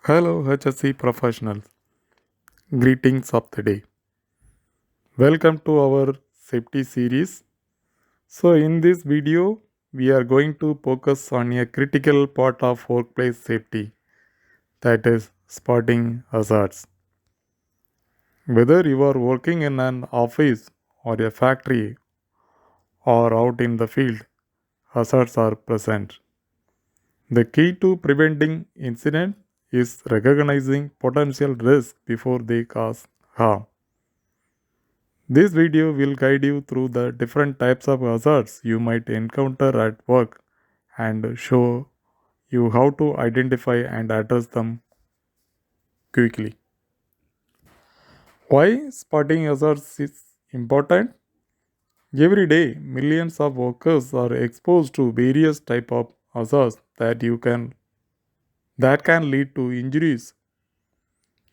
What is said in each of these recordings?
Hello, HSE professionals. Greetings of the day. Welcome to our safety series. So, in this video, we are going to focus on a critical part of workplace safety, that is, spotting hazards. Whether you are working in an office or a factory or out in the field, hazards are present. The key to preventing incident is recognizing potential risks before they cause harm. This video will guide you through the different types of hazards you might encounter at work and show you how to identify and address them quickly. Why spotting hazards is important? Every day, millions of workers are exposed to various types of hazards that can lead to injuries.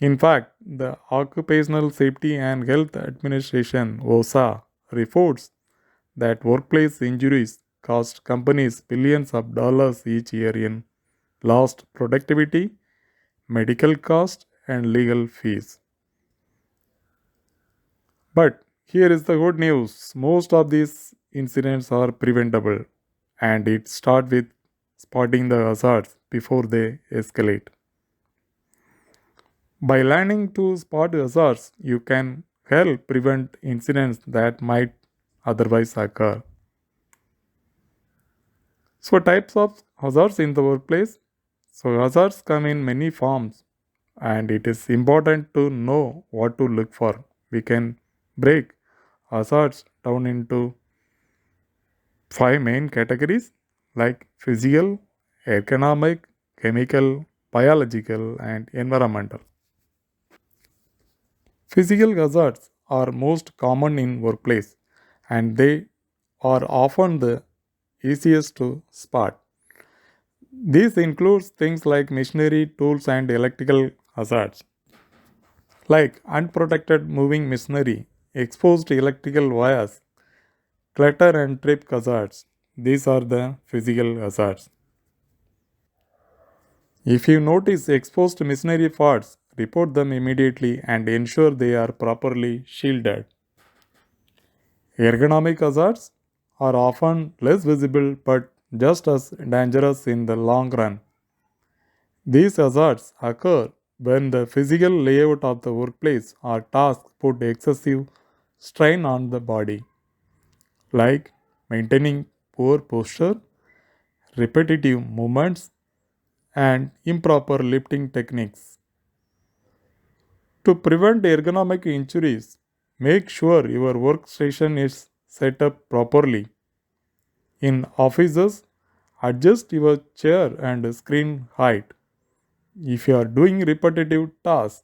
In fact, the Occupational Safety and Health Administration (OSHA) reports that workplace injuries cost companies billions of dollars each year in lost productivity, medical costs, and legal fees. But here is the good news, most of these incidents are preventable, and it starts with spotting the hazards before they escalate. By learning to spot hazards, you can help prevent incidents that might otherwise occur. So, types of hazards in the workplace. So, hazards come in many forms, and it is important to know what to look for. We can break hazards down into five main categories like physical, ergonomic, chemical, biological, and environmental. Physical hazards are most common in workplace, and they are often the easiest to spot. This includes things like machinery, tools, and electrical hazards, like unprotected moving machinery, exposed electrical wires, clutter, and trip hazards. These are the physical hazards. If you notice exposed machinery parts, report them immediately and ensure they are properly shielded. Ergonomic hazards are often less visible but just as dangerous in the long run. These hazards occur when the physical layout of the workplace or task put excessive strain on the body, like maintaining poor posture, repetitive movements, and improper lifting techniques. To prevent ergonomic injuries, make sure your workstation is set up properly. In offices, adjust your chair and screen height. If you are doing repetitive tasks,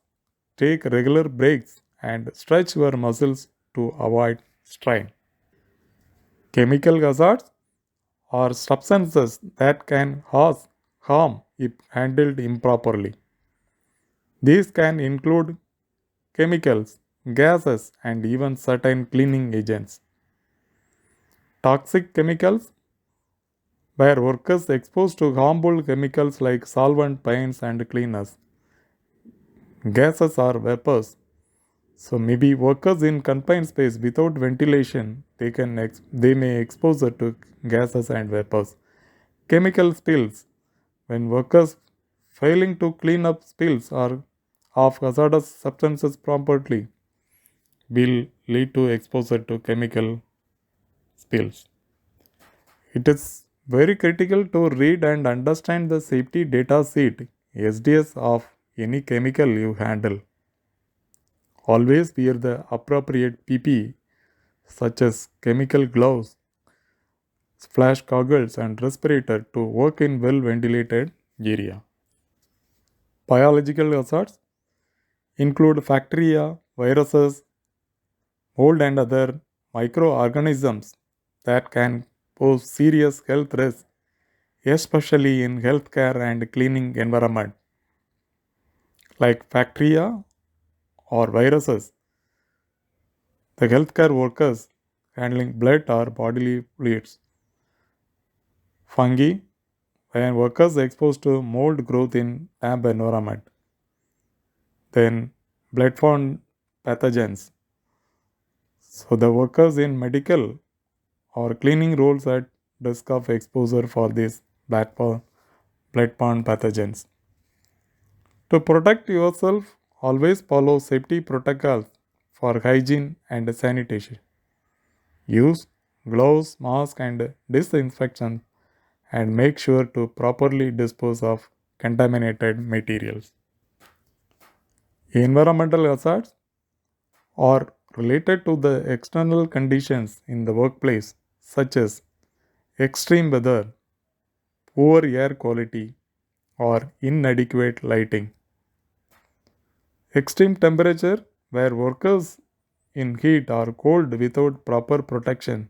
take regular breaks and stretch your muscles to avoid strain. Chemical hazards are substances that can cause harm if handled improperly. These can include chemicals, gases, and even certain cleaning agents. Toxic chemicals, where workers exposed to harmful chemicals like solvent, paints, and cleaners. Gases are vapors. So maybe workers in confined space without ventilation, they may exposure to gases and vapors. Chemical spills, when workers failing to clean up spills or of hazardous substances properly, will lead to exposure to chemical spills. It is very critical to read and understand the safety data sheet SDS of any chemical you handle. Always wear the appropriate PPE such as chemical gloves, splash goggles, and respirator to work in well ventilated area. Biological hazards include bacteria, viruses, mold, and other microorganisms that can pose serious health risks, especially in healthcare and cleaning environment. Like bacteria or viruses, the healthcare workers handling blood or bodily fluids. Fungi, when workers exposed to mold growth in damp environment. Then bloodborne pathogens. So the workers in medical or cleaning roles at risk of exposure for these bloodborne pathogens. To protect yourself, always follow safety protocols for hygiene and sanitation. Use gloves, mask and disinfection and make sure to properly dispose of contaminated materials. Environmental hazards are related to the external conditions in the workplace, such as extreme weather, poor air quality, or inadequate lighting. Extreme temperature, where workers in heat or cold without proper protection,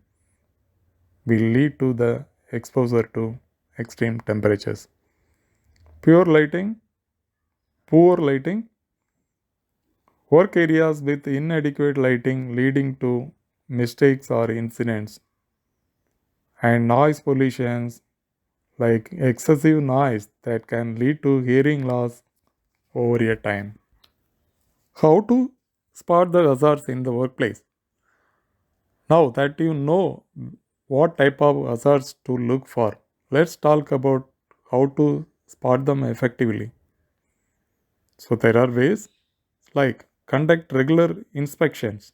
will lead to the exposure to extreme temperatures. Pure lighting, poor lighting, work areas with inadequate lighting leading to mistakes or incidents, and noise pollutions like excessive noise that can lead to hearing loss over a time. How to spot the hazards in the workplace? Now that you know what type of hazards to look for, let's talk about how to spot them effectively. So there are ways like conduct regular inspections,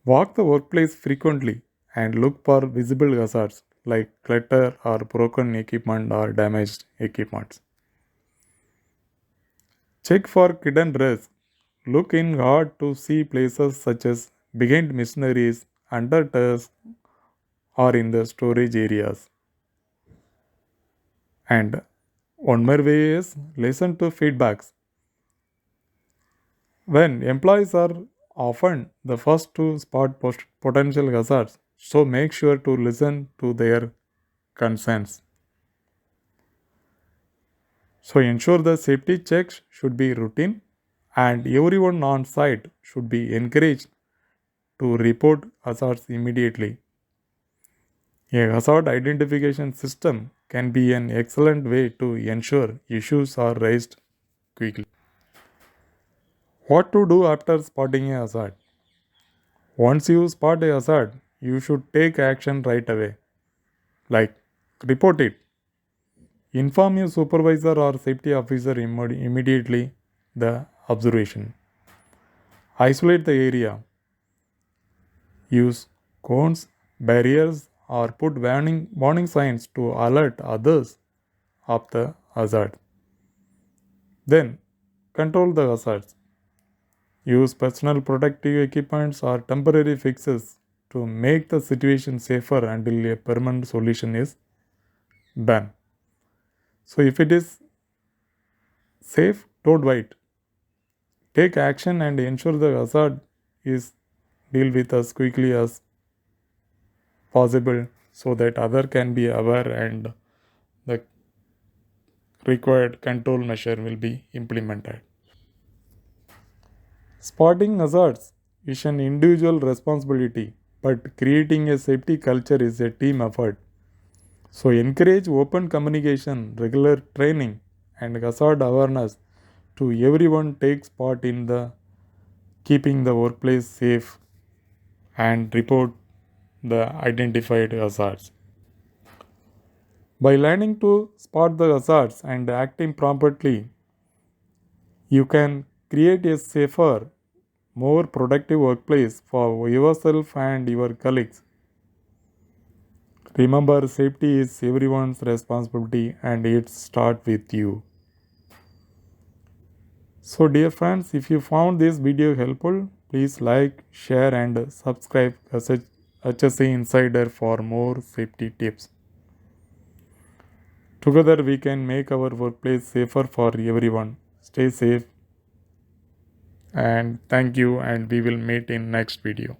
walk the workplace frequently and look for visible hazards like clutter or broken equipment or damaged equipment. Check for hidden risks. Look in hard to see places such as behind machineries, under desks, or in the storage areas. And one more way is listen to feedbacks. When employees are often the first to spot potential hazards, so make sure to listen to their concerns. So ensure the safety checks should be routine and everyone on site should be encouraged to report hazards immediately. A hazard identification system can be an excellent way to ensure issues are raised quickly. What to do after spotting a hazard? Once you spot a hazard, you should take action right away. Like report it. Inform your supervisor or safety officer immediately the observation. Isolate the area. Use cones, barriers, or put warning signs to alert others of the hazard. Then control the hazards. Use personal protective equipments or temporary fixes to make the situation safer until a permanent solution is done. So if it is safe, don't wait. Take action and ensure the hazard is dealt with as quickly as possible so that other can be aware and the required control measure will be implemented. Spotting hazards is an individual responsibility, but creating a safety culture is a team effort. So encourage open communication, regular training, and hazard awareness to everyone takes part in the keeping the workplace safe and report the identified hazards. By learning to spot the hazards and acting promptly, you can create a safer, more productive workplace for yourself and your colleagues. Remember, safety is everyone's responsibility and it starts with you. So, dear friends, if you found this video helpful, please like, share, and subscribe HSE Insider for more safety tips. Together, we can make our workplace safer for everyone. Stay safe and thank you, and we will meet in next video.